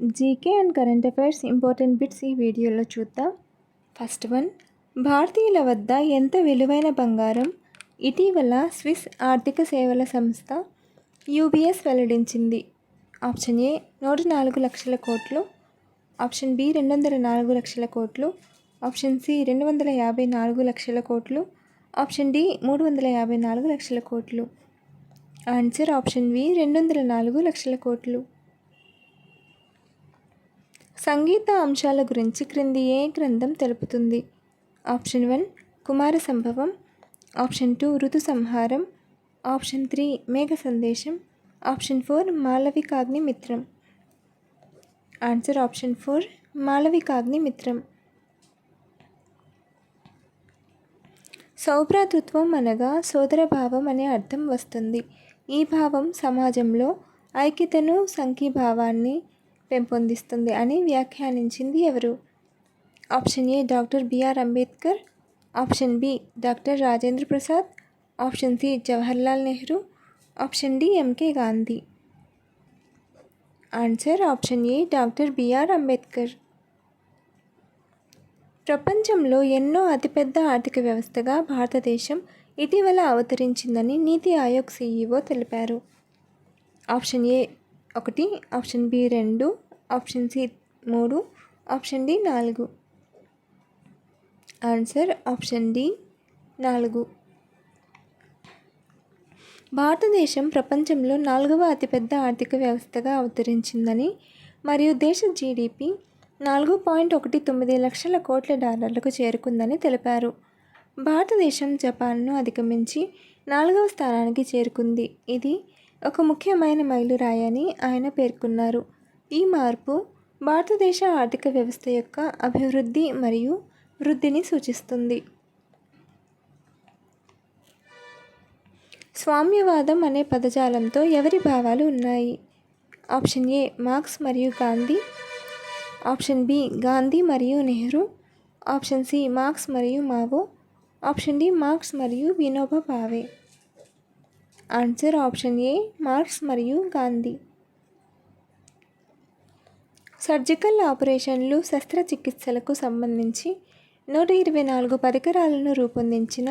GK and current affairs important bits ఈ వీడియోలో చూద్దాం. ఫస్ట్ వన్, భారతీయుల వద్ద ఎంత విలువైన బంగారం ఇటీవల స్విస్ ఆర్థిక సేవల సంస్థ యూబీఎస్ వెల్లడించింది? ఆప్షన్ ఏ 104 లక్షల కోట్లు, ఆప్షన్ బి 204 లక్షల కోట్లు, ఆప్షన్ సి 254 లక్షల కోట్లు, ఆప్షన్ డి 354 లక్షల కోట్లు. ఆన్సర్ ఆప్షన్ బి 204 లక్షల కోట్లు. సంగీత అంశాల గురించి క్రింది ఏ గ్రంథం తెలుపుతుంది? ఆప్షన్ 1 కుమార సంభవం, ఆప్షన్ 2 ఋతు సంహారం, option 3 Megha Sandesham, option 4 Malavikagni Mitram. Answer option 4 Malavikagni Mitram. సౌభ్రాతృత్వం అనగా సోదరభావం అనే అర్థం వస్తుంది. ఈ భావం సమాజంలో ఐక్యతను, సంఘీభావాన్ని పెంపొందిస్తుంది అని వ్యాఖ్యానించింది ఎవరు? Option A doctor B R Ambedkar, option B doctor Rajendra Prasad, option C Jawaharlal Nehru, option D M K Gandhi. Answer option A doctor B R Ambedkar. ప్రపంచంలో ఎన్నో అతిపెద్ద ఆర్థిక వ్యవస్థగా భారతదేశం ఇటీవల అవతరించిందని నీతి ఆయోగ్ సీఈఓ తెలిపారు. Option A 1, option B 2, option C 3, option D 4. Answer option D 4. భారతదేశం ప్రపంచంలో 4వ అతిపెద్ద ఆర్థిక వ్యవస్థగా అవతరించిందని మరియు దేశ జీడిపి 4.19 లక్షల కోట్ల డాలర్లకు చేరుకుందని తెలిపారు. భారతదేశం జపాన్ను అధిగమించి 4వ స్థానానికి చేరుకుంది. ఇది ఒక ముఖ్యమైన మైలురాయి ఆయన పేర్కొన్నారు. ఈ మార్పు భారతదేశ ఆర్థిక వ్యవస్థ యొక్క అభివృద్ధి మరియు వృద్ధిని సూచిస్తుంది. స్వామ్యవాదం అనే పదజాలంతో ఎవరి భావాలు ఉన్నాయి? ఆప్షన్ ఏ మార్క్స్ మరియు గాంధీ, ఆప్షన్ బి గాంధీ మరియు నెహ్రూ, ఆప్షన్ సి మార్క్స్ మరియు మావో, ఆప్షన్ డి మార్క్స్ మరియు వినోబా భావే. ఆన్సర్ ఆప్షన్ ఏ మార్క్స్ మరియు గాంధీ. సర్జికల్ ఆపరేషన్లు, శస్త్రచికిత్సలకు సంబంధించి 124 పరికరాలను రూపొందించిన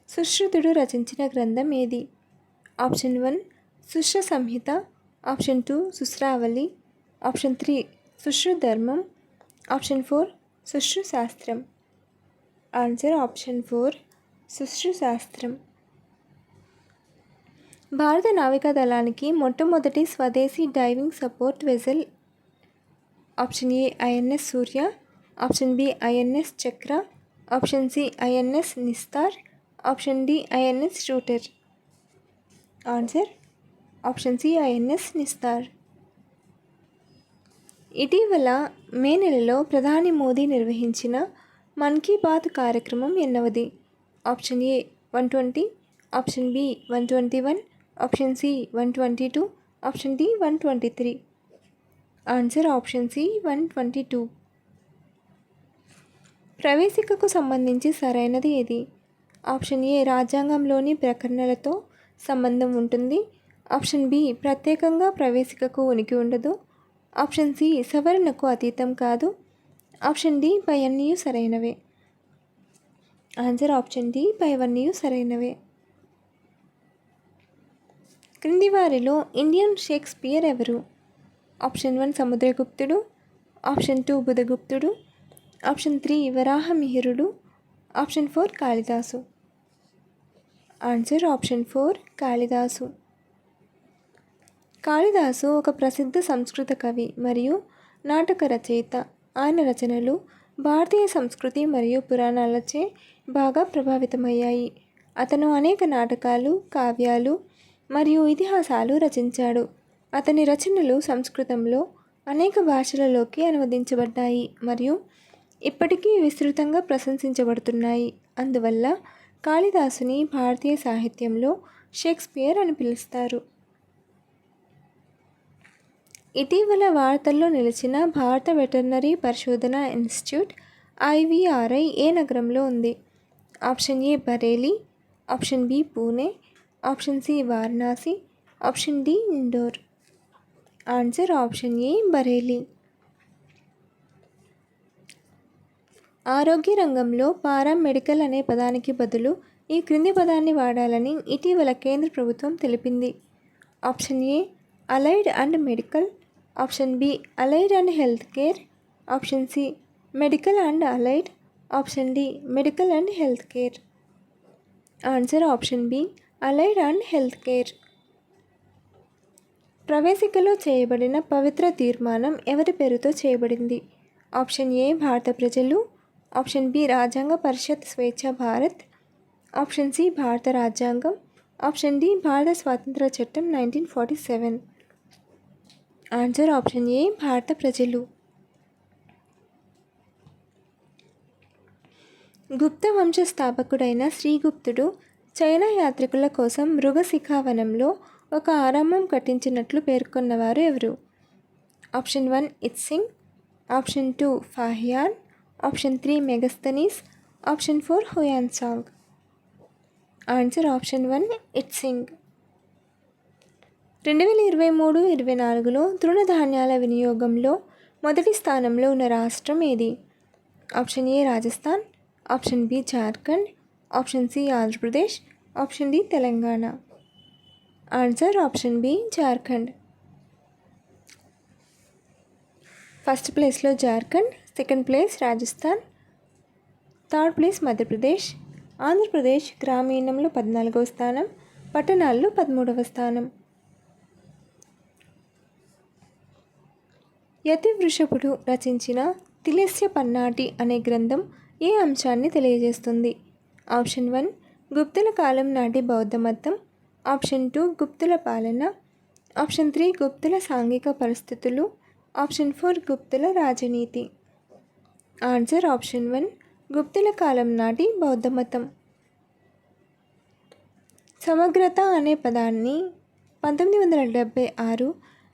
సుశ్రుతుడు రచించిన గ్రంథం ఏది? ఆప్షన్ 1 సుశ్ర సంహిత, ఆప్షన్ 2 సుశ్రావళి, ఆప్షన్ 3 సుశ్రుధర్మం, ఆప్షన్ 4 సుశ్రు శాస్త్రం. ఆన్సర్ ఆప్షన్ 4 సుశ్రు శాస్త్రం. భారత నావికా దళానికి మొట్టమొదటి స్వదేశీ diving support vessel option A INS Surya, option B INS Chakra, option C INS Nistar, option D INS shooter. Answer option C INS Nistar. ఇటీవల మే నెలలో ప్రధాని మోదీ నిర్వహించిన మన్ కీ బాత్ కార్యక్రమం ఎన్నవది? Option A 120, option B 121, option C 122, option D 123. Answer option C 122. ప్రవేశికకు సంబంధించి సరైనది ఏది? ఆప్షన్ ఏ రాజ్యాంగంలోని ప్రకరణలతో సంబంధం ఉంటుంది, ఆప్షన్ బి ప్రత్యేకంగా ప్రవేశికకు ఉనికి ఉండదు, ఆప్షన్ సి సవరణకు అతీతం కాదు, ఆప్షన్ డి పై అన్నీ సరైనవే. ఆన్సర్ ఆప్షన్ డి పై అన్నీ సరైనవే. క్రింది వారిలో ఇండియన్ షేక్స్పియర్ ఎవరు? ఆప్షన్ 1 సముద్రగుప్తుడు, ఆప్షన్ 2 బుధగుప్తుడు, ఆప్షన్ 3 వరాహమిహిరుడు, ఆప్షన్ 4 కాళిదాసు. ఆన్సర్ ఆప్షన్ 4 కాళిదాసు. కాళిదాసు ఒక ప్రసిద్ధ సంస్కృత కవి మరియు నాటక రచయిత. ఆయన రచనలు భారతీయ సంస్కృతి మరియు పురాణాలచే బాగా ప్రభావితమయ్యాయి. అతను అనేక నాటకాలు, కావ్యాలు మరియు ఇతిహాసాలు రచించాడు. అతని రచనలు సంస్కృతంలో అనేక భాషలలోకి అనువదించబడ్డాయి మరియు ఇప్పటికీ విస్తృతంగా ప్రశంసించబడుతున్నాయి. అందువల్ల కాళిదాసుని భారతీయ సాహిత్యంలో షేక్స్పియర్ అని పిలుస్తారు. ఇటీవల వార్తల్లో నిలిచిన భారత వెటర్నరీ పరిశోధన ఇన్స్టిట్యూట్ IVRI ఏ నగరంలో ఉంది? Option A Bareilly, option B Pune, option C Varanasi, option D Indore. Answer option A Bareilly. ఆరోగ్య రంగంలో పారామెడికల్ అనే పదానికి బదులు ఈ క్రింది పదాన్ని వాడాలని ఇటీవల కేంద్ర ప్రభుత్వం తెలిపింది. Option A allied and medical, option B allied and health care, option C medical and allied, option D medical and health care. Answer option B allied and health care. ప్రవేశికలో చేయబడిన పవిత్ర తీర్మానం ఎవరి పేరుతో చేయబడింది? ఆప్షన్ ఏ భారత ప్రజలు, option B రాజ్యాంగ పరిషత్ స్వేచ్ఛ భారత్, ఆప్షన్ సి భారత రాజ్యాంగం, ఆప్షన్ డి భారత స్వాతంత్ర చట్టం 1947. ఆన్సర్ ఆప్షన్ ఏ భారత ప్రజలు. గుప్త వంశ స్థాపకుడైన శ్రీగుప్తుడు చైనా యాత్రికుల కోసం మృగశిఖావనంలో ఒక ఆరామం కట్టించినట్లు పేర్కొన్నవారు ఎవరు? Option 1 Itsing, option 2 Fahien, option 3 Megasthenes, option 4 Hiuen Tsang. Answer option 1 Itsing. 2023-24లో తృణధాన్యాల వినియోగంలో మొదటి స్థానంలో ఉన్న రాష్ట్రం ఏది? Option A Rajasthan, option B Jharkhand, option C Andhra Pradesh, option D Telangana. Answer option B Jharkhand. First ప్లేస్లో Jharkhand, second place Rajasthan, third place Madhya Pradesh, Andhra Pradesh గ్రామీణంలో 14వ స్థానం, పట్టణాల్లో 13వ స్థానం. యతివృషభుడు రచించిన తిలస్య పన్నాటి అనే గ్రంథం ఏ అంశాన్ని తెలియజేస్తుంది? ఆప్షన్ 1 గుప్తుల కాలం నాటి బౌద్ధ మతం, ఆప్షన్ 2 గుప్తుల పాలన, ఆప్షన్ 3 గుప్తుల సాంఘిక పరిస్థితులు, ఆప్షన్ 4 గుప్తుల రాజనీతి. ఆన్సర్ ఆప్షన్ 1 గుప్తుల కాలం నాటి బౌద్ధ మతం. సమగ్రత అనే పదాన్ని 1976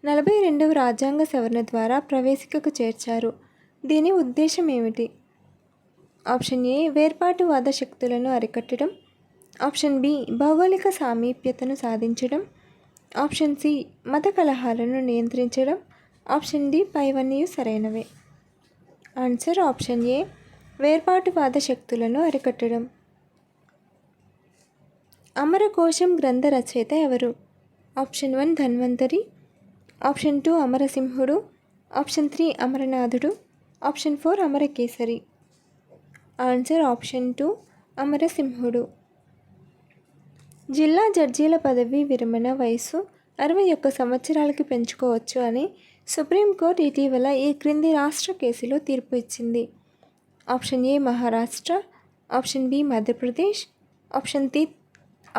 42వ రాజ్యాంగ సవరణ ద్వారా ప్రవేశికకు చేర్చారు. దీని ఉద్దేశం ఏమిటి? ఆప్షన్ ఏ వేర్పాటువాద శక్తులను అరికట్టడం, ఆప్షన్ బి భౌగోళిక సామీప్యతను సాధించడం, ఆప్షన్ సి మత కలహాలను నియంత్రించడం, ఆప్షన్ డి పైవన్నీ సరైనవే. ఆన్సర్ ఆప్షన్ ఏ వేర్పాటువాద శక్తులను అరికట్టడం. అమరకోశం గ్రంథ రచయిత ఎవరు? ఆప్షన్ 1 ధన్వంతరి, ఆప్షన్ 2 అమరసింహుడు, ఆప్షన్ 3 అమరనాథుడు, ఆప్షన్ 4 అమరకేసరి. ఆన్సర్ ఆప్షన్ 2 అమరసింహుడు. జిల్లా జడ్జీల పదవి విరమణ వయసు 61 సంవత్సరాలకి పెంచుకోవచ్చు అని సుప్రీంకోర్టు ఇటీవల ఈ క్రింది రాష్ట్ర కేసులో తీర్పు ఇచ్చింది. Option A Maharashtra, option B Madhya Pradesh,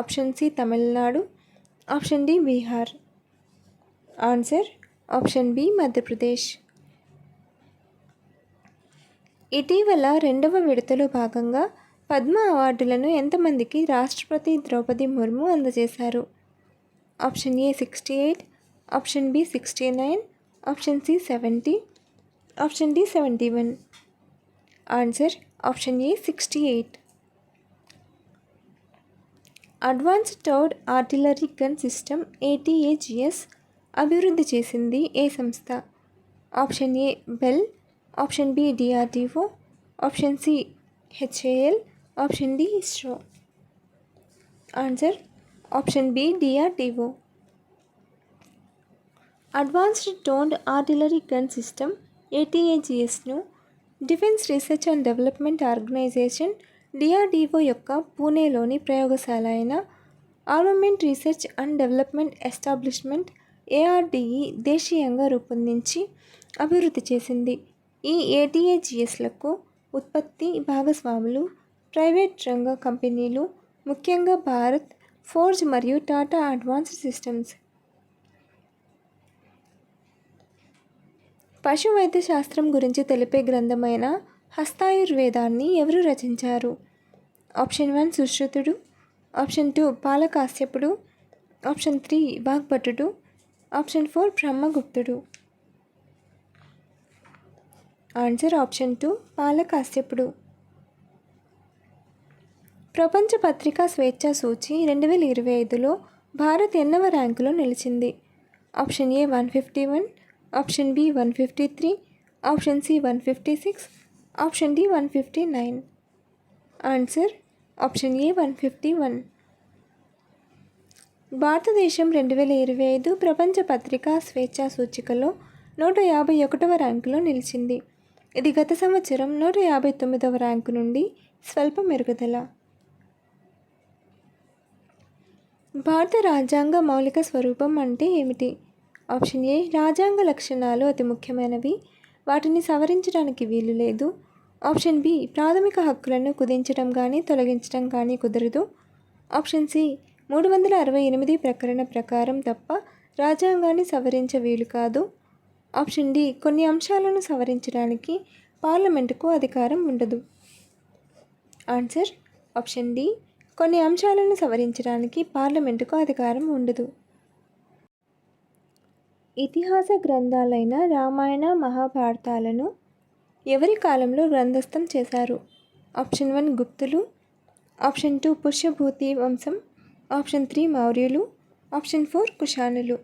option C Tamil Nadu, option D Bihar. Answer option B Madhya Pradesh. ఇటీవల 2వ విడతలో భాగంగా పద్మ అవార్డులను ఎంతమందికి రాష్ట్రపతి ద్రౌపది ముర్ము అందజేశారు? Option A 68, option B 69, option C 70, option D 71. Answer option A 68. Advanced towed artillery gun system ATAGS అభివృద్ధి చేసింది ఏ సంస్థ? Option A BEL, option B DRDO, option C HAL, option D ISRO. Answer option B DRDO. Advanced towed artillery gun system ATAGSను defence research and development organisation DRDO యొక్క పూణేలోని ప్రయోగశాల అయిన armament research and development establishment ARDE దేశీయంగా రూపొందించి అభివృద్ధి చేసింది. ఈ ATAGSలకు ఉత్పత్తి భాగస్వాములు ప్రైవేట్ రంగ కంపెనీలు, ముఖ్యంగా భారత్ ఫోర్జ్ మరియు టాటా అడ్వాన్స్డ్ సిస్టమ్స్. పశు వైద్య శాస్త్రం గురించి తెలిపే గ్రంథమైన హస్తాయుర్వేదాన్ని ఎవరు రచించారు? ఆప్షన్ 1 సుశ్రుతుడు, ఆప్షన్ 2 పాలకాశ్యపుడు, ఆప్షన్ 3 వాగ్భటుడు, ఆప్షన్ 4 బ్రహ్మగుప్తుడు. ఆన్సర్ ఆప్షన్ 2 పాలకాశ్యపుడు. ప్రపంచ పత్రికా స్వేచ్ఛా సూచి 2025లో భారత్ ఎన్నవ ర్యాంకులో నిలిచింది? Option A 151, option B 153, option C 156, option D 159. Answer option A 151. భారతదేశం 2025 ప్రపంచ పత్రికా స్వేచ్ఛా సూచికలో 151వ ర్యాంకులో నిలిచింది. ఇది గత సంవత్సరం 159వ ర్యాంకు నుండి స్వల్ప మెరుగుదల. భారత రాజ్యాంగ మౌలిక స్వరూపం అంటే ఏమిటి? ఆప్షన్ ఏ రాజ్యాంగ లక్షణాలు అతి ముఖ్యమైనవి, వాటిని సవరించడానికి వీలు లేదు. ఆప్షన్ బి ప్రాథమిక హక్కులను కుదించడం కానీ తొలగించడం కానీ కుదరదు. ఆప్షన్ సి 368 ప్రకరణ ప్రకారం తప్ప రాజ్యాంగాన్ని సవరించ వీలు కాదు. ఆప్షన్ డి కొన్ని అంశాలను సవరించడానికి పార్లమెంటుకు అధికారం ఉండదు. ఆన్సర్ ఆప్షన్ డి కొన్ని అంశాలను సవరించడానికి పార్లమెంటుకు అధికారం ఉండదు. ఇతిహాస గ్రంథాలైన రామాయణ మహాభారతాలను ఎవరి కాలంలో గ్రంథస్థం చేశారు? ఆప్షన్ 1 గుప్తులు, ఆప్షన్ 2 పుష్యభూతి వంశం, ఆప్షన్ 3 మౌర్యులు, ఆప్షన్ 4 కుషానులు.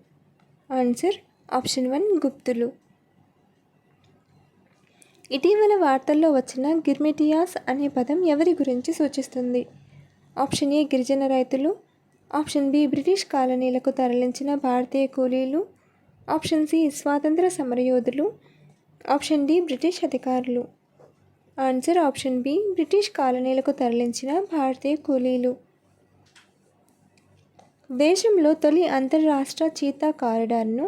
ఆన్సర్ ఆప్షన్ 1 గుప్తులు. ఇటీవల వార్తల్లో వచ్చిన గిర్మిటియాస్ అనే పదం ఎవరి గురించి సూచిస్తుంది? ఆప్షన్ ఏ గిరిజన రైతులు, ఆప్షన్ బి బ్రిటిష్ కాలనీలకు తరలించిన భారతీయ కూలీలు, ఆప్షన్ సి స్వాతంత్ర సమరయోధులు, ఆప్షన్ డి బ్రిటిష్ అధికారులు. ఆన్సర్ ఆప్షన్ బి బ్రిటిష్ కాలనీలకు తరలించిన భారతీయ కూలీలు. దేశంలో తొలి అంతర్రాష్ట్ర చీతా కారిడార్ను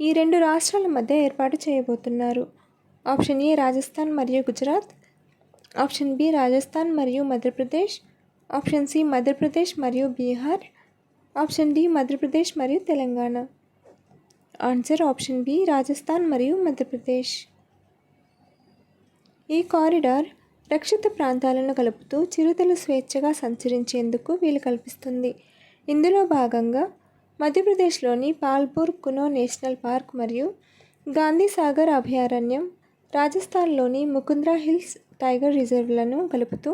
ఈ 2 రాష్ట్రాల మధ్య ఏర్పాటు చేయబోతున్నారు. ఆప్షన్ ఏ రాజస్థాన్ మరియు గుజరాత్, ఆప్షన్ బి రాజస్థాన్ మరియు మధ్యప్రదేశ్, ఆప్షన్ సి మధ్యప్రదేశ్ మరియు బీహార్, ఆప్షన్ డి మధ్యప్రదేశ్ మరియు Telangana. Answer option B Rajasthan మరియు మధ్యప్రదేశ్. ఈ కారిడార్ రక్షిత ప్రాంతాలను కలుపుతూ చిరుతలు స్వేచ్ఛగా సంచరించేందుకు వీలు కల్పిస్తుంది. ఇందులో భాగంగా మధ్యప్రదేశ్లోని పాల్పూర్ కునో నేషనల్ పార్క్ మరియు గాంధీ సాగర్ అభయారణ్యం, రాజస్థాన్లోని ముకుంద్రా హిల్స్ టైగర్ రిజర్వ్లను కలుపుతూ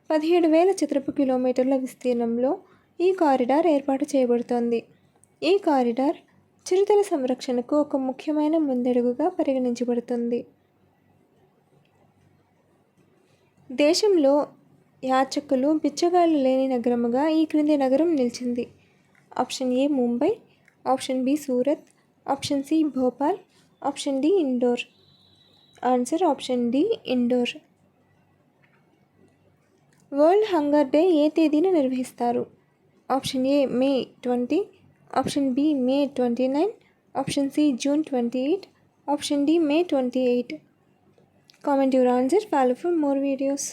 17,000 చదరపు కిలోమీటర్ల విస్తీర్ణంలో ఈ కారిడార్ ఏర్పాటు చేయబడుతోంది. ఈ కారిడార్ చిరుతల సంరక్షణకు ఒక ముఖ్యమైన ముందడుగుగా పరిగణించబడుతుంది. దేశంలో యాచకులు బిచ్చగాళ్లు లేని నగరముగా ఈ క్రింది నగరం నిలిచింది. Option A Mumbai, option B Surat, option C Bhopal, option D Indore. Answer option D Indore. World hunger day ఏ తేదీన నిర్వహిస్తారు? Option A May 20, option B May 29, option C June 28, option D May 28. Comment your answer. Follow for more videos.